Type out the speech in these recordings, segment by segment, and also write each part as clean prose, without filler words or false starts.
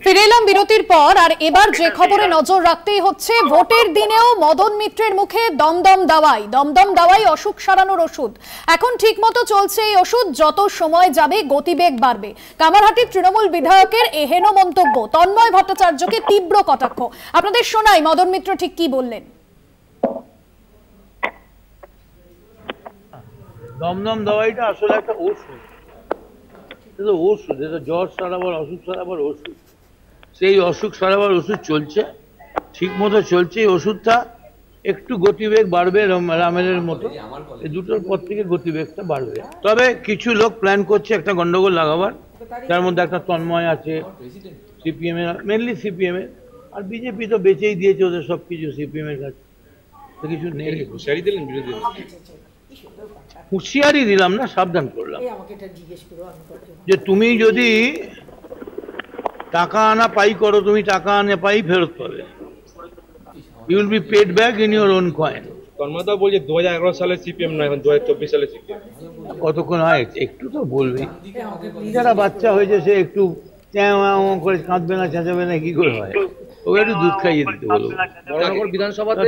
ফিরে এলাম বিরতির পর। আর এবার যে খবরে নজর রাখতেই হচ্ছে, ভোটের দিনেও মদন মিত্রের মুখে দমদম দাওয়াই অসুখ সারানোর ওষুধ। এখন ঠিকমতো চলছে এই ওষুধ, যত সময় যাবে গতিবেগ বাড়বে। কামারহাটির তৃণমূল বিধায়কের এহেন মন্তব্য, তন্ময় ভট্টাচার্যকে তীব্র কটাক্ষ। আপনাদের শোনাই মদন মিত্র ঠিক কি বললেন। দমদম দাওয়াইটা আসলে একটা ওষুধ, এটা জ্বর সারাবার, অসুখ সারাবার ওষুধ। সেই অসুখ সারাবার ওষুধ চলছে, ঠিক মতো চলছে। এই ওষুধটা একটু গতিবেগ বাড়বে রামেলের মতো, এই দুটোর পর থেকে গতিবেগটা বাড়বে। তবে কিছু লোক প্ল্যান করছে একটা গন্ডগোল লাগাবার, যার মধ্যে একটা তন্ময় আছে, সিপিএম এর, মেনলি সিপিএম এর, আর বিজেপি তো বেঁচেই দিয়েছে ওদের সবকিছু সিপিএম এর কাছে, তো কিছু নেই। হুঁশিয়ারি দিলেন বিরোধী, হুঁশিয়ারি দিলাম না, সাবধান করলাম যে তুমি যদি টাকা আনা পাই করো, তুমি টাকা আনা পাই ফেরত পাবে। You will be paid back in your own coin. তন্ময়দা বলছে 2011 সালে সিপিএম না, এখন 2024 সালে সিপিএম। কতক্ষণ হয় একটু তো বলবি, যারা বাচ্চা হয়েছে সে একটু চ্যাঁ করে কাঁদবে না, চেঁচাবে না, কি করে হয়? ওকে একটু দুধ খাইয়ে দিতে বলবো। বরানগর বিধানসভাতে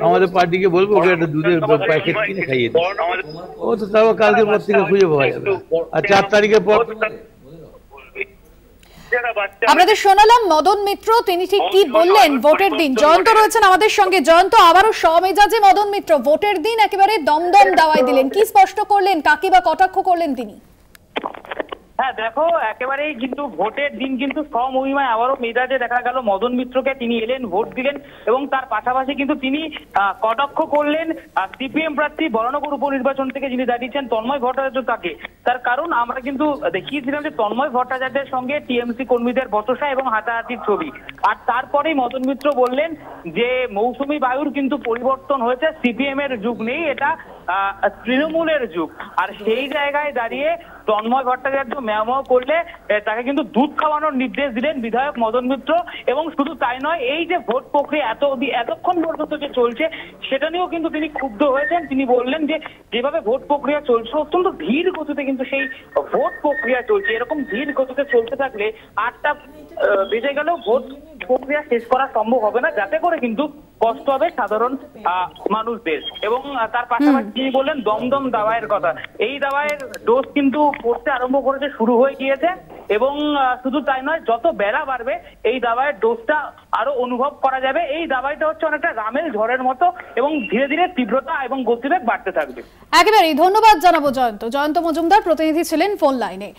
আমাদের পার্টিকে বলবো ওকে একটা দুধের প্যাকেট কিনে খাইয়ে দিতে। ও তো তাও কালকের পর থেকে খুঁজে পাওয়া যাবে, আর 4 তারিখের পর। আপনাদের শোনালাম মদন মিত্র, তিনি ঠিক কি বললেন ভোটের দিন। জয়ন্ত রয়েছেন আমাদের সঙ্গে। জয়ন্ত, আবারও সমেজাজে মদন মিত্র ভোটের দিন একেবারে দমদম দাওয়াই দিলেন, কি স্পষ্ট করলেন, কাকে বা কটাক্ষ করলেন তিনি? হ্যাঁ দেখো, একেবারেই কিন্তু ভোটের দিন কিন্তু স্বমহিমায় আবারও মেজাজে দেখা গেল মদন মিত্রকে। তিনি এলেন, ভোট দিলেন, এবং তার পাশাপাশি কিন্তু তিনি কটাক্ষ করলেন সিপিএম প্রার্থী বরানগর উপনির্বাচন থেকে যিনি দাঁড়িয়েছেন তন্ময় ভট্টাচার্য তাকে। তার কারণ আমরা কিন্তু দেখিয়েছিলাম যে তন্ময় ভট্টাচার্যের সঙ্গে টিএমসি কর্মীদের বচসা এবং হাতাহাতির ছবি। আর তারপরেই মদন মিত্র বললেন যে মৌসুমী বায়ুর কিন্তু পরিবর্তন হয়েছে, সিপিএম এর যুগ নেই, এটা তৃণমূলের যুগ। আর সেই জায়গায় দাঁড়িয়ে তন্ময় ভট্টাচার্য ম্যাও করলে তাকে কিন্তু দুধ খাওয়ানোর নির্দেশ দিলেন বিধায়ক মদন মিত্র। এবং শুধু তাই নয়, এই যে ভোট প্রক্রিয়া এতক্ষণ পর্যন্ত যে চলছে সেটা নিয়েও কিন্তু তিনি ক্ষুব্ধ হয়েছেন। তিনি বললেন যে যেভাবে ভোট প্রক্রিয়া চলছে অত্যন্ত ধীর গতিতে কিন্তু সেই ভোট প্রক্রিয়া চলছে, এরকম ধীর গতিতে চলতে থাকলে 8টা বেজে গেলেও ভোট প্রক্রিয়া শেষ করা সম্ভব হবে না, যাতে করে কিন্তু কষ্ট হবে সাধারণ মানুষদের। এবং তার পাশাপাশি তিনি বললেন দমদম দাওয়াইয়ের কথা। এই দাওয়াইয়ের ডোজ কিন্তু পড়তে আরম্ভ করেছে, শুরু হয়ে গিয়েছে। এবং শুধু তাই নয়, যত বেলা বাড়বে এই দাওয়াইয়ের ডোজটা আরো অনুভব করা যাবে। এই দাওয়াইটা হচ্ছে অনেকটা রামেল ঝড়ের মতো, এবং ধীরে ধীরে তীব্রতা এবং গতিবেগ বাড়তে থাকবে। একেবারেই ধন্যবাদ জানাবো জয়ন্ত মজুমদার প্রতিনিধি ছিলেন ফোন লাইনে।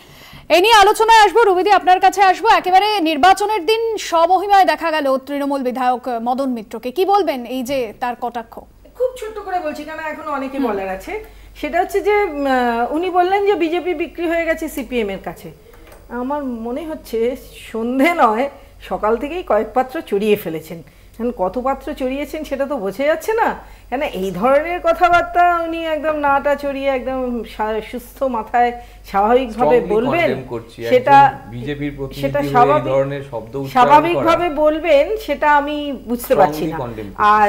এই নিয়ে আলোচনায় আসবো। রুবিদি, আপনার কাছে আসবো। একেবারে নির্বাচনের দিন স্বমহিমায় দেখা গেল তৃণমূল বিধায়ক মদন মিত্রকে, কি বলবেন এই যে তার কটাক্ষ? খুব ছোট্ট করে বলছি, কারণ এখন অনেকে বলার আছে। সেটা হচ্ছে যে উনি বললেন যে বিজেপি বিক্রি হয়ে গেছে সিপিএম এর কাছে। আমার মনে হচ্ছে সন্ধে নয়, সকাল থেকেই কয়েক পাত্র চড়িয়ে ফেলেছেন। কত পাত্র চড়িয়েছেন সেটা তো বোঝা যাচ্ছে না, কেন এই ধরনের কথাবার্তা উনি একদম নাটা চড়িয়ে একদম সুস্থ মাথায় স্বাভাবিকভাবে বলবেন, সেটা স্বাভাবিকভাবে বলবেন, সেটা আমি বুঝতে পারছি না। আর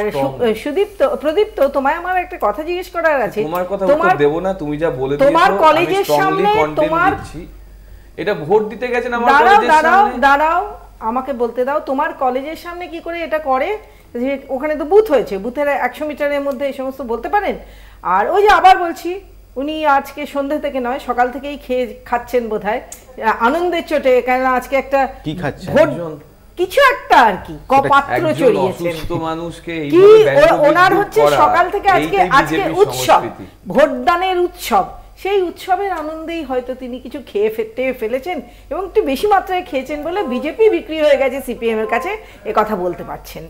প্রদীপ্ত, তোমায় আমার একটা কথা জিজ্ঞেস করার আছে। তোমার কলেজের সামনে, তোমার এটা ভোট দিতে গেছেন আমার কলেজের সামনে, দাঁড়াও আমাকে বলতে দাও, তোমার কলেজের সামনে কি করে এটা করে? যে ওখানে তো বুথ হয়েছে, বুথের 100 মিটারের মধ্যে এই সমস্ত বলতে পারেন? আর ওই যে আবার বলছি, উনি আজকে সন্ধ্যা থেকে নয়, সকাল থেকেই খাচ্ছেন বোধহয় আনন্দের চোটে, কেন আজকে একটা কি খাচ্ছেন, কিছু একটা আর কি পাত্র চড়িয়েছেন কি ওনার হচ্ছে সকাল থেকে। আজকে উৎসব, ভোটদানের উৎসব, সেই উৎসবের আনন্দেই হয়তো তিনি কিছু খেয়ে ফেলেছেন, এবং একটু বেশি মাত্রায় খেয়েছেন বলে বিজেপি বিক্রি হয়ে গেছে সিপিএম এর কাছে, এ কথা বলতে পারছেন।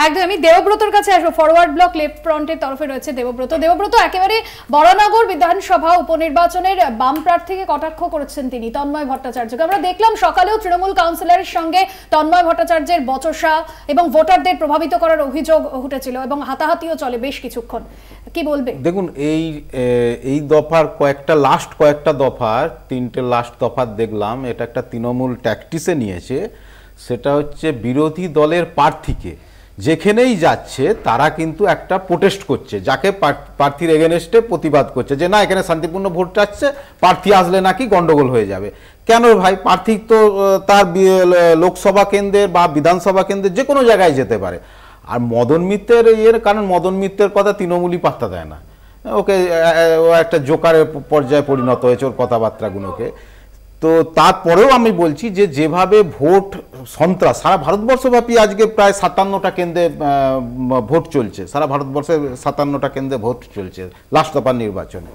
একদম। আমি দেবব্রতর কাছে আসবো। ফরওয়ার্ড ব্লক লেফট ফ্রন্টের তরফে রয়েছে দেবব্রত, একেবারে বরানগর বিধানসভা উপনির্বাচনের বাম প্রার্থীকে কটাক্ষ করেছেন তিনি, তন্ময় ভট্টাচার্যকে। আমরা দেখলাম সকালেও তৃণমূল কাউন্সিলরের সঙ্গে তন্ময় ভট্টাচার্যের বচসা এবং ভোটারদের প্রভাবিত করার অভিযোগ উঠেছিল, এবং হাতাহাতিও চলে বেশ কিছুক্ষণ। কি বলবে? দেখুন, এই দফার কয়েকটা দফার, 3টে লাস্ট দফা দেখলাম, এটা একটা তৃণমূল ট্যাকটিসে নিয়েছে। সেটা হচ্ছে বিরোধী দলের প্রার্থীকে যেখানেই যাচ্ছে তারা কিন্তু একটা প্রোটেস্ট করছে, যাকে প্রার্থীর এগেনস্টে প্রতিবাদ করছে যে না, এখানে শান্তিপূর্ণ ভোট চাচ্ছে, প্রার্থী আসলে নাকি গন্ডগোল হয়ে যাবে। কেন ভাই, প্রার্থী তো তার লোকসভা কেন্দ্রের বা বিধানসভা কেন্দ্রের যে কোনো জায়গায় যেতে পারে। আর মদন মিত্রের কারণ মদন মিত্রের কথা তৃণমূলই পাত্তা দেয় না, ওকে ও একটা জোকারের পর্যায়ে পরিণত হয়েছে ওর কথাবার্তাগুলোকে। তো তারপরেও আমি বলছি যে যেভাবে ভোট সন্ত্রাস সারা ভারতবর্ষব্যাপী আজকে প্রায় 57টা কেন্দ্রে ভোট চলছে, সারা ভারতবর্ষে 57টা কেন্দ্রে ভোট চলছে লাস্ট দফার নির্বাচনে।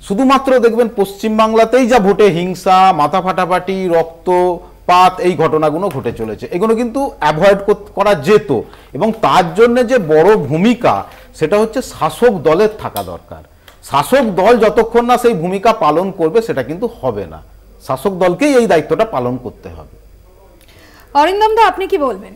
শুধুমাত্র দেখবেন পশ্চিমবাংলাতেই যা ভোটে হিংসা, মাথা ফাটাফাটি, রক্তপাত এই ঘটনাগুলো ঘটে চলেছে। এগুলো কিন্তু অ্যাভয়েড করা যেত, এবং তার জন্য যে বড় ভূমিকা সেটা হচ্ছে শাসক দলের থাকা দরকার। শাসক দল যতক্ষণ না সেই ভূমিকা পালন করবে সেটা কিন্তু হবে না, শাসক দলকেই এই দায়িত্বটা পালন করতে হবে। অরিন্দম দা, আপনি কি বলবেন?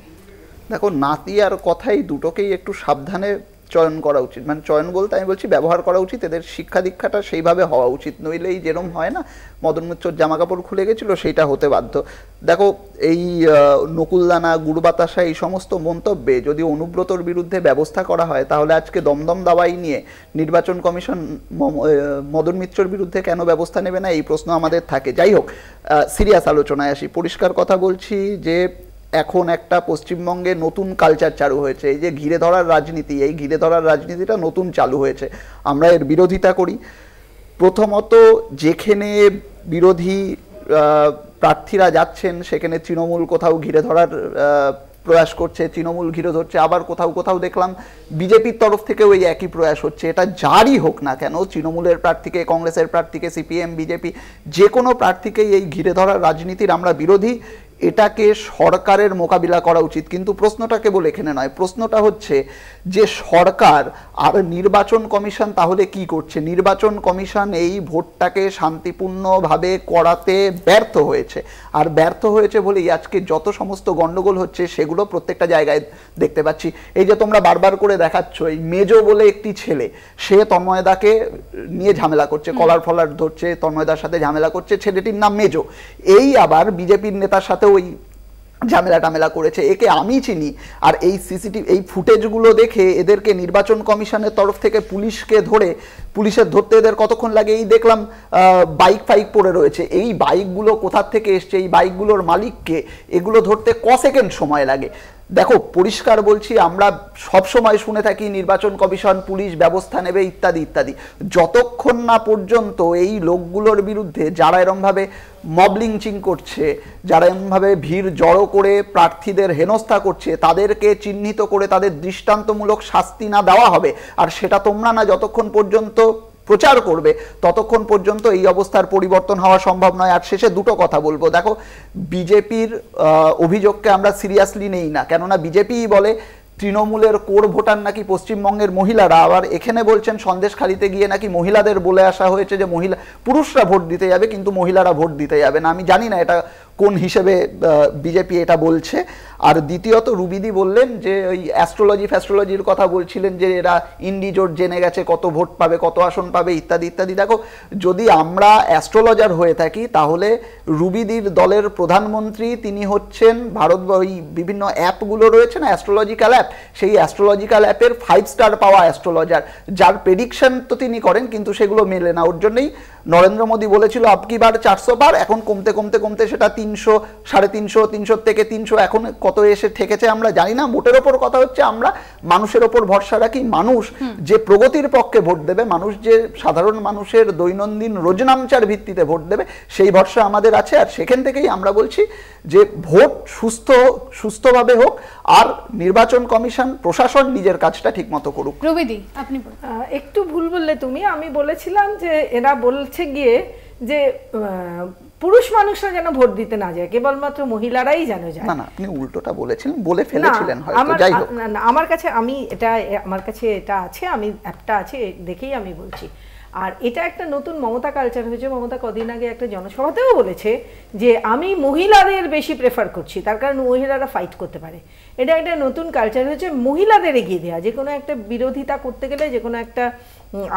দেখো, নাতি আর কথাই দুটোকেই একটু সাবধানে চয়ন করা উচিত, মানে চয়ন বলতে আমি বলছি ব্যবহার করা উচিত, এদের শিক্ষা দীক্ষাটা সেইভাবে হওয়া উচিত, নইলেই যেরকম হয় না মদন মিত্রর জামা কাপড় খুলে গেছিল সেইটা হতে বাধ্য। দেখো, এই নকুলদানা, গুড় বাতাসা এই সমস্ত মন্তব্যে যদি অনুব্রতর বিরুদ্ধে ব্যবস্থা করা হয়, তাহলে আজকে দমদম দাওয়াই নিয়ে নির্বাচন কমিশন মদন মিত্রর বিরুদ্ধে কেন ব্যবস্থা নেবে না, এই প্রশ্ন আমাদের থাকে। যাই হোক, সিরিয়াস আলোচনায় আসি। পরিষ্কার কথা বলছি যে এখন একটা পশ্চিমবঙ্গে নতুন কালচার চালু হয়েছে, এই যে ঘিরে ধরার রাজনীতি, এই ঘিরে ধরার রাজনীতিটা নতুন চালু হয়েছে, আমরা এর বিরোধিতা করি। প্রথমত, যেখানে বিরোধী প্রার্থীরা যাচ্ছেন সেখানে তৃণমূল কোথাও ঘিরে ধরার প্রয়াস করছে, তৃণমূল ঘিরে ধরছে, আবার কোথাও কোথাও দেখলাম বিজেপির তরফ থেকেও এই একই প্রয়াস হচ্ছে। এটা যারই হোক না কেন, তৃণমূলের প্রার্থীকে, কংগ্রেসের প্রার্থীকে, সিপিএম, বিজেপি, যে কোনো প্রার্থীকেই এই ঘিরে ধরার রাজনীতির আমরা বিরোধী। এটাকে সরকারের মোকাবিলা করা উচিত। কিন্তু প্রশ্নটা কেবল এখানে নয়, প্রশ্নটা হচ্ছে যে সরকার আর নির্বাচন কমিশন তাহলে কি করছে? নির্বাচন কমিশন এই ভোটটাকে শান্তিপূর্ণভাবে করাতে ব্যর্থ হয়েছে, আর ব্যর্থ হয়েছে বলেই আজকে যত সমস্ত গন্ডগোল হচ্ছে সেগুলো প্রত্যেকটা জায়গায় দেখতে পাচ্ছি। এই যে তোমরা বারবার করে দেখাচ্ছ, এই মেজো বলে একটি ছেলে, সে তন্ময়দাকে নিয়ে ঝামেলা করছে, কলার ফলার ধরছে, তন্ময়দার সাথে ঝামেলা করছে, ছেলেটির নাম মেজো। এই আবার বিজেপির নেতার সাথে ওই ঝামেলা টামেলা করেছে, একে আমি চিনি। আর এই সিসিটিভি, এই ফুটেজগুলো দেখে এদেরকে নির্বাচন কমিশনের তরফ থেকে পুলিশের ধরতে এদের কতক্ষণ লাগে? এই দেখলাম বাইক ফাইক পড়ে রয়েছে, এই বাইকগুলো কোথার থেকে এসছে, এই বাইকগুলোর মালিককে, এগুলো ধরতে ক সেকেন্ড সময় লাগে? দেখো, পরিষ্কার বলছি, আমরা সব সময় শুনে থাকি নির্বাচন কমিশন, পুলিশ ব্যবস্থা নেবে ইত্যাদি ইত্যাদি। যতক্ষণ না পর্যন্ত এই লোকগুলোর বিরুদ্ধে, যারা এরমভাবে মব লিঞ্চিং করছে, যারা এরমভাবে ভিড় জড়ো করে প্রার্থীদের হেনস্থা করছে, তাদেরকে চিহ্নিত করে তাদের দৃষ্টান্তমূলক শাস্তি না দেওয়া হবে, আর সেটা তোমরা না যতক্ষণ পর্যন্ত প্রচার করবে ততক্ষণ পর্যন্ত এই অবস্থার পরিবর্তন হওয়া সম্ভব নয়। আর শেষে দুটো কথা বলবো। দেখো, বিজেপির অভিযোগকে আমরা সিরিয়াসলি নেই না, কেননা বিজেপিই বলে তৃণমূলের কোর ভোটার নাকি পশ্চিমবঙ্গের মহিলারা, আবার এখানে বলছেন সন্দেশখালিতে গিয়ে নাকি মহিলাদের বলে আসা হয়েছে যে পুরুষরা ভোট দিতে যাবে কিন্তু মহিলারা ভোট দিতে যাবে না। আমি জানি না এটা কোন হিসেবে বিজেপি এটা বলছে। আর দ্বিতীয়ত, রুবিদি বললেন যে ওই ফ্যাস্ট্রোলজির কথা বলছিলেন যে এরা ইন্ডিজোট জেনে গেছে কত ভোট পাবে, কত আসন পাবে ইত্যাদি ইত্যাদি। দেখো, যদি আমরা অ্যাস্ট্রোলজার হয়ে থাকি তাহলে রুবিদির দলের প্রধানমন্ত্রী তিনি হচ্ছেন ওই বিভিন্ন অ্যাপগুলো রয়েছে না অ্যাস্ট্রোলজিক্যাল অ্যাপ, সেই অ্যাস্ট্রোলজিক্যাল অ্যাপের 5 স্টার পাওয়া অ্যাস্ট্রোলজার, যার প্রেডিকশন তো তিনি করেন কিন্তু সেগুলো মেলে না। ওর জন্যই নরেন্দ্র মোদী বলেছিল আপকি বার 400 বার, এখন কমতে কমতে কমতে সেটা 300, 350, 300 থেকে 300 এখন কত এসে ঠেকেছে আমরা জানি না। ভোটের ওপর কথা হচ্ছে, আমরা মানুষের ওপর ভরসা রাখি, মানুষ যে প্রগতির পক্ষে ভোট দেবে, মানুষ যে সাধারণ মানুষের দৈনন্দিন রোজনামচার ভিত্তিতে ভোট দেবে, সেই ভরসা আমাদের আছে। আর সেখান থেকেই আমরা বলছি যে ভোট সুস্থভাবে হোক, আর নির্বাচন কমিশন, প্রশাসন নিজের কাজটা ঠিকমতো করুক। রবিদি, আপনি একটু ভুল বললে তুমি। আমি বলেছিলাম যে এরা বলছে গিয়ে যে পুরুষ মানুষরা যেন ভোট দিতে না যায়, কেবলমাত্র মহিলারাই যেন যায়। না, আপনি উল্টোটা বলেছিলেন, বলে ফেলেছিলেন হয়তো। যাই হোক, আমার কাছে এটা আছে, আমি অ্যাপটা আছে দেখেই আমি বলছি। আর এটা একটা নতুন মমতা কালচার হয়েছে। মমতা কদিন আগে একটা জনসভাতেও বলেছে যে আমি মহিলাদের বেশি প্রেফার করছি, তার কারণ মহিলারা ফাইট করতে পারে। এটা একটা নতুন কালচার হয়েছে, মহিলাদের এগিয়ে দেওয়া। যে কোনো একটা বিরোধিতা করতে গেলে, যে কোনো একটা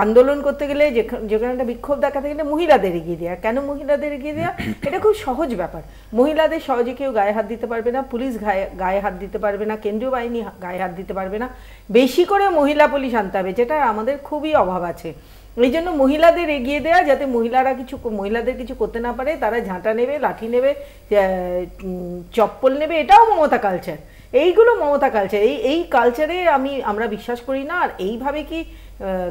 আন্দোলন করতে গেলে, যে কোনো একটা বিক্ষোভ দেখাতে গেলে মহিলাদের এগিয়ে দেওয়া। কেন মহিলাদের এগিয়ে দেওয়া? এটা খুব সহজ ব্যাপার। মহিলাদের সহজে কেউ গায়ে হাত দিতে পারবে না, পুলিশ গায়ে হাত দিতে পারবে না, কেন্দ্রীয় বাহিনী গায়ে হাত দিতে পারবে না। বেশি করে মহিলা পুলিশ আনতে হবে, যেটা আমাদের খুবই অভাব আছে। এই জন্য মহিলাদের এগিয়ে দেওয়া, যাতে মহিলাদের কিছু করতে না পারে, তারা ঝাঁটা নেবে, লাঠি নেবে, চপ্পল নেবে, এটাও মমতা কালচার। এইগুলো মমতা কালচার। এই কালচারে আমরা বিশ্বাস করি না। আর এইভাবে কি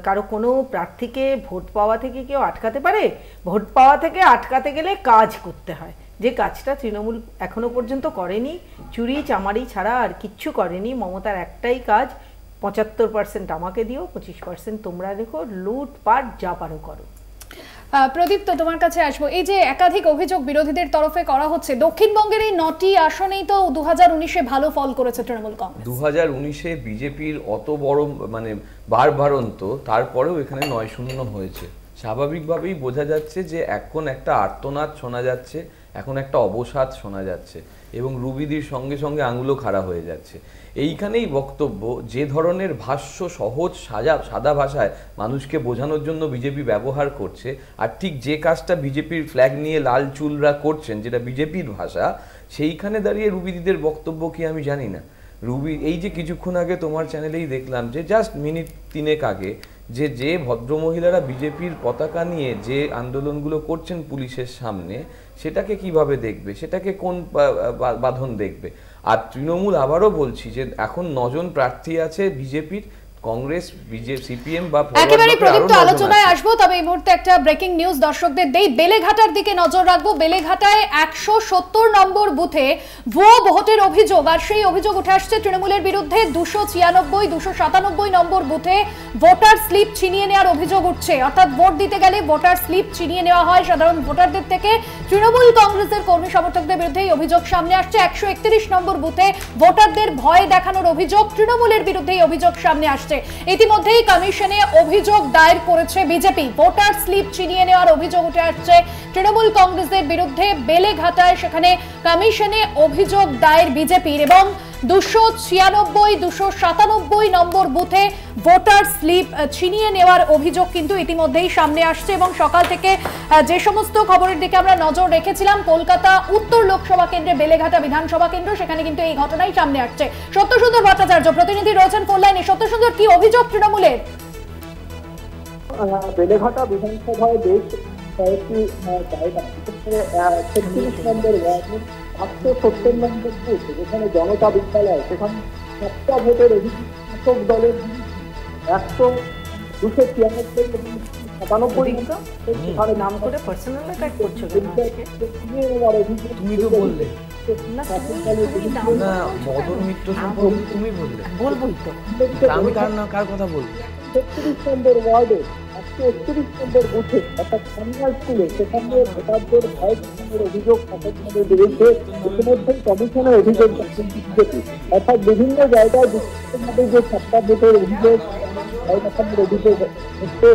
কারো কোনো প্রার্থীকে ভোট পাওয়া থেকে কেউ আটকাতে পারে? ভোট পাওয়া থেকে আটকাতে গেলে কাজ করতে হয়, যে কাজটা তৃণমূল এখনো পর্যন্ত করেনি। চুরি চামারি ছাড়া আর কিচ্ছু করেনি। মমতার একটাই কাজ, 75% আমাকে দিও, 25% তোমরা রেখো, লুটপাট যা পারো করো। প্রদীপ, তো তোমার কাছে আসবো। এই যে একাধিক অভিযোগ বিরোধীদের তরফে করা হচ্ছে, দক্ষিণবঙ্গের এই 9টি আসনেই তো 2019-এ ভালো ফল করেছে তৃণমূল কংগ্রেস। 2019-এ বিজেপির অত বড় মানে বাড়বাড়ন্ত, তারপরেও এখানে 9-0 হয়েছে। স্বাভাবিকভাবেই বোঝা যাচ্ছে যে এখন একটা আর্তনাদ শোনা যাচ্ছে, এখন একটা অবসাদ শোনা যাচ্ছে, এবং রুবিদির সঙ্গে সঙ্গে আঙুলও খাড়া হয়ে যাচ্ছে। এইখানেই বক্তব্য, যে ধরনের ভাষ্য সহজ সাদা ভাষায় মানুষকে বোঝানোর জন্য বিজেপি ব্যবহার করছে, আর ঠিক যে কাজটা বিজেপির ফ্ল্যাগ নিয়ে লাল চুলরা করছেন, যেটা বিজেপির ভাষা, সেইখানে দাঁড়িয়ে রুবিদিদের বক্তব্য কি আমি জানি না। এই যে কিছুক্ষণ আগে তোমার চ্যানেলেই দেখলাম, যে জাস্ট মিনিট 3 আগে, যে ভদ্রমহিলারা বিজেপির পতাকা নিয়ে যে আন্দোলনগুলো করছেন পুলিশের সামনে, সেটাকে কিভাবে দেখবে, সেটাকে কোন বাঁধন দেখবে? আর তৃণমূল, আবারও বলছি, যে এখন 9 জন প্রার্থী আছে বিজেপির, কংগ্রেস, সিপিএম বা একেবারে প্রদীপ্ত আলোচনায় আসবো। তবে এই মুহূর্তে একটা ব্রেকিং নিউজ দর্শকদের দেই। বেলেঘাটার দিকে নজর রাখবো। বেলেঘাটায় 170 নম্বর বুথে ভুয়ো ভোটের অভিযোগ, আর সেই অভিযোগ উঠে আসছে তৃণমূলের বিরুদ্ধে। 296, 297 নম্বর বুথে ভোটার স্লিপ ছিনিয়ে নেওয়ার অভিযোগ উঠছে। অর্থাৎ ভোট দিতে গেলে ভোটার স্লিপ ছিনিয়ে নেওয়া হয় সাধারণ ভোটারদের থেকে। তৃণমূল কংগ্রেসের কর্মী সমর্থকদের বিরুদ্ধে এই অভিযোগ সামনে আসছে। 131 নম্বর বুথে ভোটারদের ভয় দেখানোর অভিযোগ, তৃণমূলের বিরুদ্ধে এই অভিযোগ সামনে আসছে। ইতিমধ্যেই কমিশনে অভিযোগ দায়ের করেছে বিজেপি। ভোটার স্লিপ ছিনিয়ে নেওয়ার অভিযোগ উঠে আসছে তৃণমূল কংগ্রেসের বিরুদ্ধে। বেলেঘাটায় সেখানে কমিশনে অভিযোগ দায়ের বিজেপির, এবং 296, 297 নম্বর বুথে ভোটার স্লিপ ছিনিয়ে নেওয়ার অভিযোগ কিন্তু ইতিমধ্যেই সামনে আসছে। এবং সকাল থেকে যে সমস্ত খবরের দিকে আমরা নজর রেখেছিলাম, কলকাতা উত্তর লোকসভা কেন্দ্রে বেলেঘাটা বিধানসভা কেন্দ্র, সেখানে কিন্তু এই ঘটনাই সামনে আসছে। সত্যসুন্দর ভট্টাচার্য প্রতিনিধি রয়েছেন ফোন লাইনে। সত্যসুন্দর, কি অভিযোগ তৃণমূলের? বেলেঘাটা বিধানসভায় বেশ কয়েকটি জায়গা, 36 নম্বর ওয়ার্ড, 870 নম্বর বুথ, যেখানে জনতা বিদ্যালয়, সেখানে 7টা ভোটের অভিযোগ শাসক দলের 296 নাম করে পার্সোনাল অ্যাটাক করছো। তুমি তো বললে না, মদন মিত্র সম্পর্কে তুমি বললে, বলবোই তো। আমি কার কথা বলবো? 36 নম্বর ওয়ার্ডে 131 নম্বর বুথে, অর্থাৎ সামনা স্কুলে, সেখানে ভোটারদের ভয় দেখানোর অভিযোগ শাসকের বিরুদ্ধে ইতিমধ্যেই কমিশনে অভিযোগ বিজেপি। অর্থাৎ বিভিন্ন জায়গায় বিশেষভাবে যে 7টা ভোটের অভিযোগ, ভয় দেখানোর অভিযোগ হচ্ছে,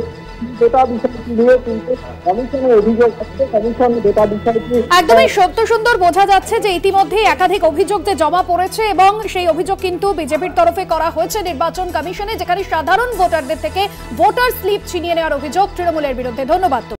গোটা বিষয়টি নিয়ে কিন্তু কমিশনের অভিযোগ হচ্ছে। কমিশন গোটা বিষয়টি একদমই সত্যসুন্দর বোঝা যাচ্ছে যে ইতিমধ্যে একাধিক অভিযোগ যে জমা পড়েছে, এবং সেই অভিযোগ কিন্তু বিজেপির তরফে করা হয়েছে নির্বাচন কমিশনে, যেখানে সাধারণ ভোটারদের থেকে ভোটার স্লিপ ছিনিয়ে নেওয়ার অভিযোগ তৃণমূলের বিরুদ্ধে। ধন্যবাদ।